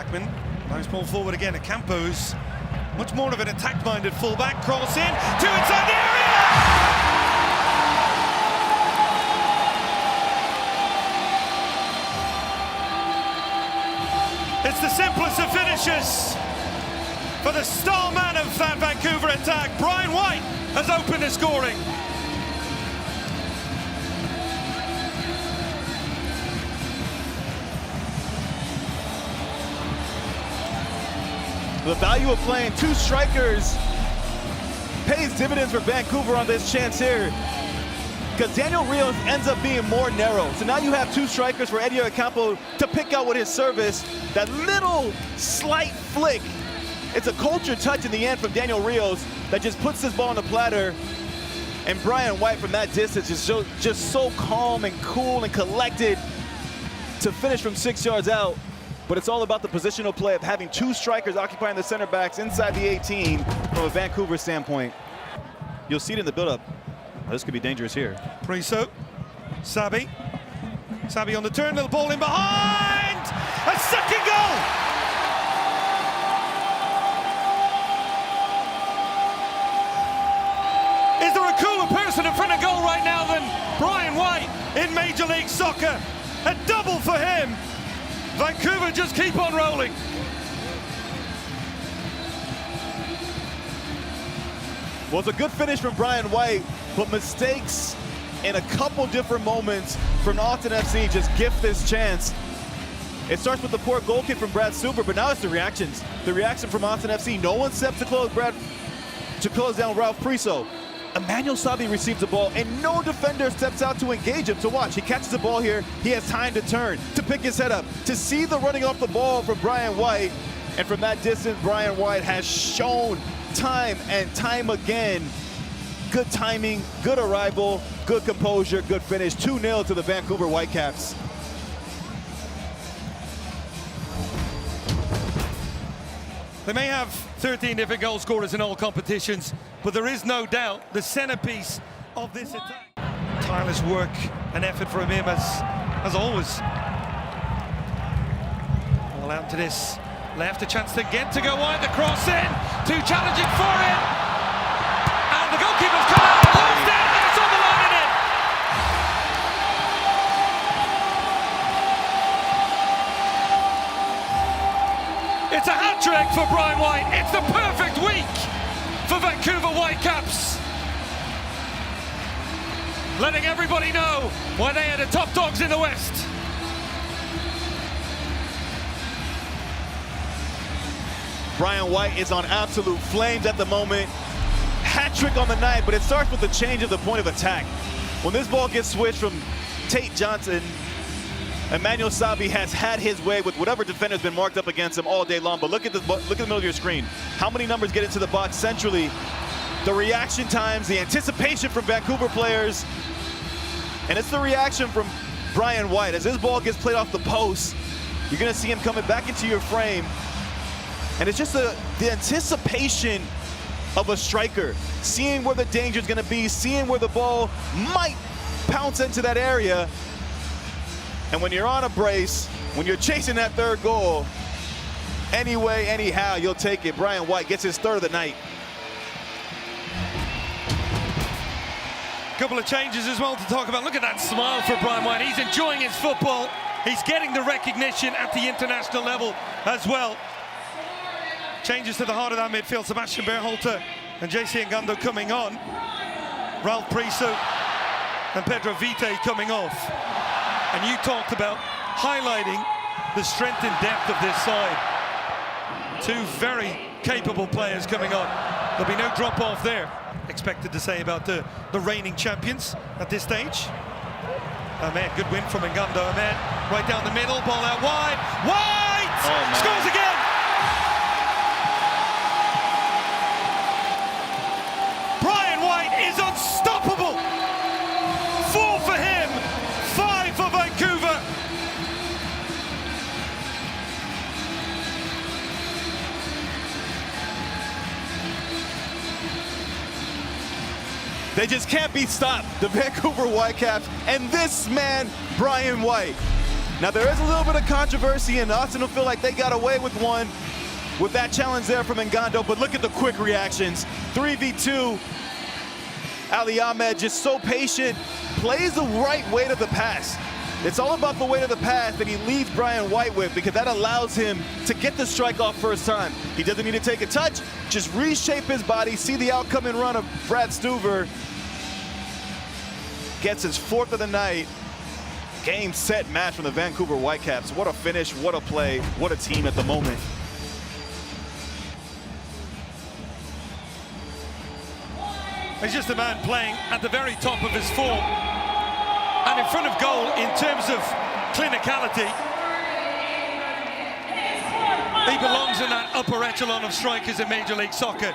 Blackman. Nice ball forward again. Campos, much more of an attack-minded fullback. Cross in to inside the area. It's the simplest of finishes for the star man of that Vancouver attack. Brian White has opened the scoring. The value of playing two strikers pays dividends for Vancouver on this chance here, because Daniel Rios ends up being more narrow. So now you have two strikers for Eddie Ocampo to pick out with his service. That little slight flick, it's a culture touch in the end from Daniel Rios that just puts this ball on the platter. And Brian White from that distance is just so calm and cool and collected to finish from 6 yards out. But it's all about the positional play of having two strikers occupying the center backs inside the 18 from a Vancouver standpoint. You'll see it in the build-up. This could be dangerous here. Priso, Sabi on the turn, little ball in behind! A second goal! Is there a cooler person in front of goal right now than Brian White in Major League Soccer? A double for him! Vancouver just keep on rolling. Well, it's a good finish from Brian White, but mistakes in a couple different moments from Austin FC just gift this chance. It starts with the poor goal kick from Brad Super, but now it's the reactions. The reaction from Austin FC. No one steps to close down Ralph Priso. Emmanuel Sabi receives the ball, and no defender steps out to engage him. To watch, he catches the ball here. He has time to turn, to pick his head up, to see the running off the ball from Brian White. And from that distance, Brian White has shown time and time again, good timing, good arrival, good composure, good finish. 2-0 to the Vancouver Whitecaps. They may have 13 different goal scorers in all competitions, but there is no doubt the centerpiece of this attack. Tireless work and effort from him as always. All out to this left, a chance again to go wide, the cross in, too challenging for it, and the goalkeeper's come out, lost it, and it's on the line and in. It's a hat-trick for Brian White. It's the perfect week for Vancouver Whitecaps. Letting everybody know why they are the top dogs in the West. Brian White is on absolute flames at the moment. Hat-trick on the night, but it starts with the change of the point of attack. When this ball gets switched from Tate Johnson, Emmanuel Sabi has had his way with whatever defender's been marked up against him all day long. But look at the middle of your screen. How many numbers get into the box centrally? The reaction times, the anticipation from Vancouver players. And it's the reaction from Brian White. As this ball gets played off the post, you're gonna see him coming back into your frame. And it's just the anticipation of a striker, seeing where the danger is gonna be, seeing where the ball might pounce into that area. And when you're on a brace, when you're chasing that third goal, anyway, anyhow, you'll take it. Brian White gets his third of the night. Couple of changes as well to talk about. Look at that smile for Brian White. He's enjoying his football. He's getting the recognition at the international level as well. Changes to the heart of that midfield. Sebastian Berhalter and JC Ngando coming on. Ralph Priso and Pedro Vite coming off. And you talked about highlighting the strength and depth of this side. Two very capable players coming on. There'll be no drop off there. Expected to say about the reigning champions at this stage. Ahmed, good win from Ngando. Ahmed, right down the middle, ball out wide. White! Scores again! Brian White is unstoppable! 4 for him, 5 for Vancouver. They just can't be stopped, the Vancouver Whitecaps, and this man, Brian White. Now, there is a little bit of controversy, and Austin will feel like they got away with one with that challenge there from Ngando, but look at the quick reactions. 3v2. Ali Ahmed just so patient, plays the right weight of the pass. It's all about the weight of the pass that he leads Brian White with, because that allows him to get the strike off first time. He doesn't need to take a touch, just reshape his body, see the outcome and run of Brad Stuver. Gets his 4th of the night. Game, set, match from the Vancouver Whitecaps. What a finish, what a play, what a team at the moment. He's just a man playing at the very top of his form and in front of goal in terms of clinicality. He belongs in that upper echelon of strikers in Major League Soccer.